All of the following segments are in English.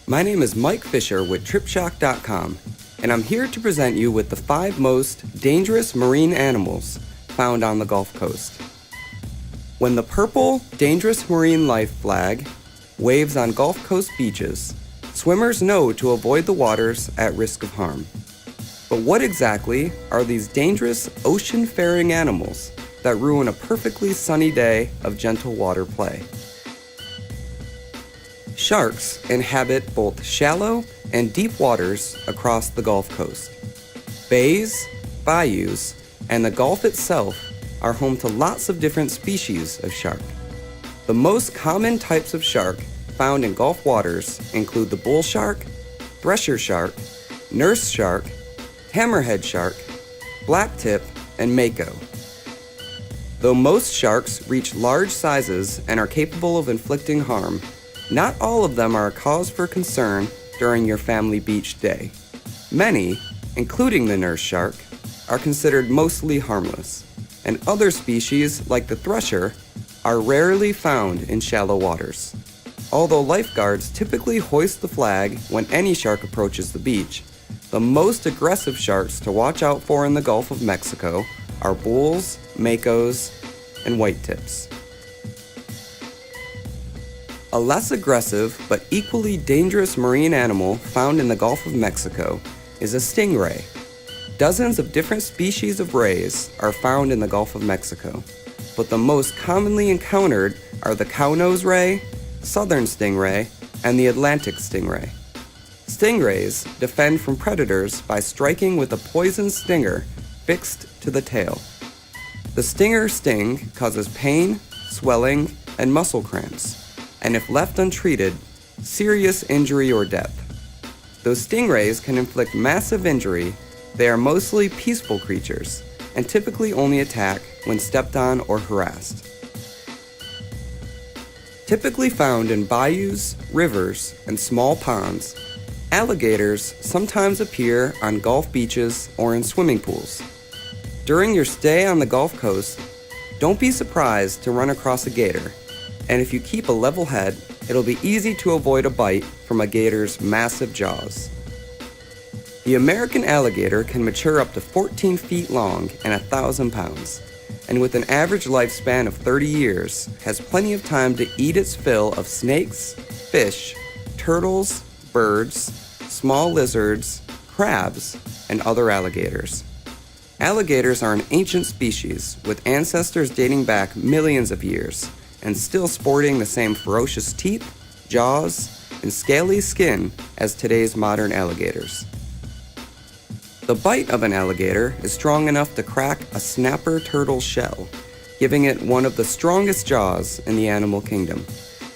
My name is Mike Fisher with TripShock.com, and I'm here to present you with the 5 most dangerous marine animals found on the Gulf Coast. When the purple Dangerous Marine Life flag waves on Gulf Coast beaches, swimmers know to avoid the waters at risk of harm. But what exactly are these dangerous ocean-faring animals that ruin a perfectly sunny day of gentle water play? Sharks inhabit both shallow and deep waters across the Gulf Coast. Bays, bayous, and the Gulf itself are home to lots of different species of shark. The most common types of shark found in Gulf waters include the bull shark, thresher shark, nurse shark, hammerhead shark, blacktip, and mako. Though most sharks reach large sizes and are capable of inflicting harm, not all of them are a cause for concern during your family beach day. Many, including the nurse shark, are considered mostly harmless, and other species, like the thresher, are rarely found in shallow waters. Although lifeguards typically hoist the flag when any shark approaches the beach, the most aggressive sharks to watch out for in the Gulf of Mexico are bulls, makos, and white tips. A less aggressive but equally dangerous marine animal found in the Gulf of Mexico is a stingray. Dozens of different species of rays are found in the Gulf of Mexico, but the most commonly encountered are the cownose ray, southern stingray, and the Atlantic stingray. Stingrays defend from predators by striking with a poison stinger fixed to the tail. The stinger sting causes pain, swelling, and muscle cramps, and if left untreated, serious injury or death. Though stingrays can inflict massive injury, they are mostly peaceful creatures and typically only attack when stepped on or harassed. Typically found in bayous, rivers, and small ponds, alligators sometimes appear on Gulf beaches or in swimming pools. During your stay on the Gulf Coast, don't be surprised to run across a gator, and if you keep a level head, it'll be easy to avoid a bite from a gator's massive jaws. The American alligator can mature up to 14 feet long and 1,000 pounds, and with an average lifespan of 30 years, has plenty of time to eat its fill of snakes, fish, turtles, birds, small lizards, crabs, and other alligators. Alligators are an ancient species with ancestors dating back millions of years, and still sporting the same ferocious teeth, jaws, and scaly skin as today's modern alligators. The bite of an alligator is strong enough to crack a snapper turtle's shell, giving it one of the strongest jaws in the animal kingdom.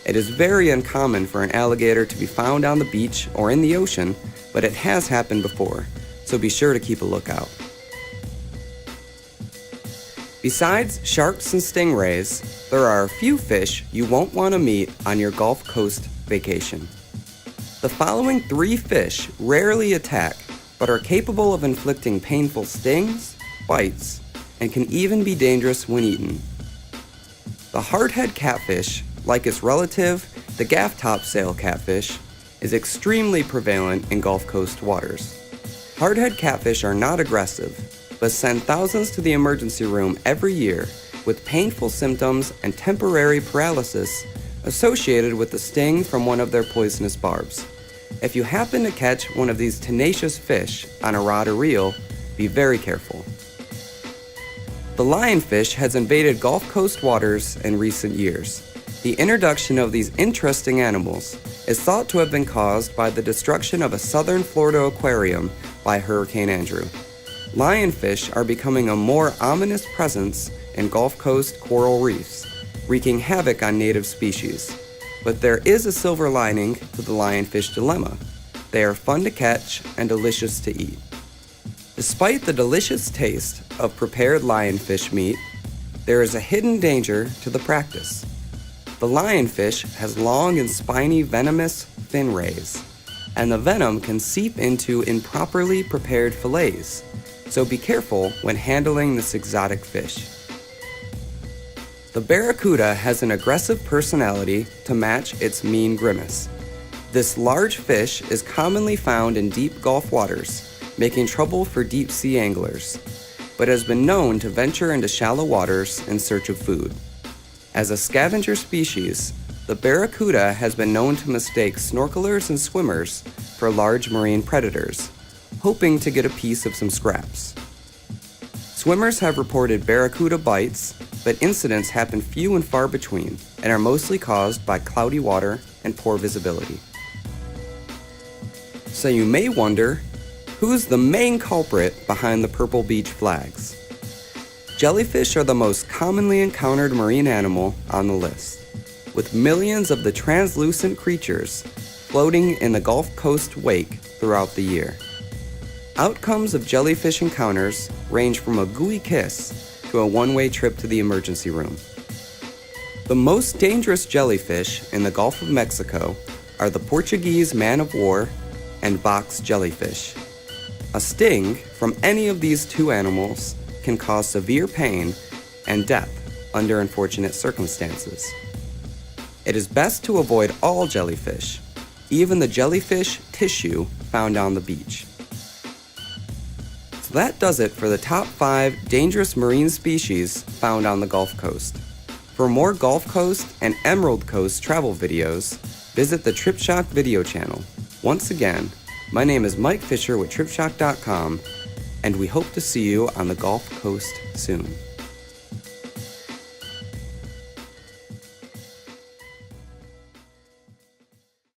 It is very uncommon for an alligator to be found on the beach or in the ocean, but it has happened before, so be sure to keep a lookout. Besides sharks and stingrays, there are a few fish you won't want to meet on your Gulf Coast vacation. The following 3 fish rarely attack, but are capable of inflicting painful stings, bites, and can even be dangerous when eaten. The hardhead catfish, like its relative, the gaff-top sail catfish, is extremely prevalent in Gulf Coast waters. Hardhead catfish are not aggressive, but send thousands to the emergency room every year with painful symptoms and temporary paralysis associated with the sting from one of their poisonous barbs. If you happen to catch one of these tenacious fish on a rod or reel, be very careful. The lionfish has invaded Gulf Coast waters in recent years. The introduction of these interesting animals is thought to have been caused by the destruction of a southern Florida aquarium by Hurricane Andrew. Lionfish are becoming a more ominous presence in Gulf Coast coral reefs, wreaking havoc on native species. But there is a silver lining to the lionfish dilemma. They are fun to catch and delicious to eat. Despite the delicious taste of prepared lionfish meat, there is a hidden danger to the practice. The lionfish has long and spiny venomous fin rays, and the venom can seep into improperly prepared fillets, so be careful when handling this exotic fish. The barracuda has an aggressive personality to match its mean grimace. This large fish is commonly found in deep Gulf waters, making trouble for deep sea anglers, but has been known to venture into shallow waters in search of food. As a scavenger species, the barracuda has been known to mistake snorkelers and swimmers for large marine predators, hoping to get a piece of some scraps. Swimmers have reported barracuda bites, but incidents happen few and far between and are mostly caused by cloudy water and poor visibility. So you may wonder, who's the main culprit behind the purple beach flags? Jellyfish are the most commonly encountered marine animal on the list, with millions of the translucent creatures floating in the Gulf Coast wake throughout the year. Outcomes of jellyfish encounters range from a gooey kiss to a one-way trip to the emergency room. The most dangerous jellyfish in the Gulf of Mexico are the Portuguese man-of-war and box jellyfish. A sting from any of these two animals can cause severe pain and death under unfortunate circumstances. It is best to avoid all jellyfish, even the jellyfish tissue found on the beach. So that does it for the top 5 dangerous marine species found on the Gulf Coast. For more Gulf Coast and Emerald Coast travel videos, visit the TripShock video channel. Once again, my name is Mike Fisher with TripShock.com, and we hope to see you on the Gulf Coast soon.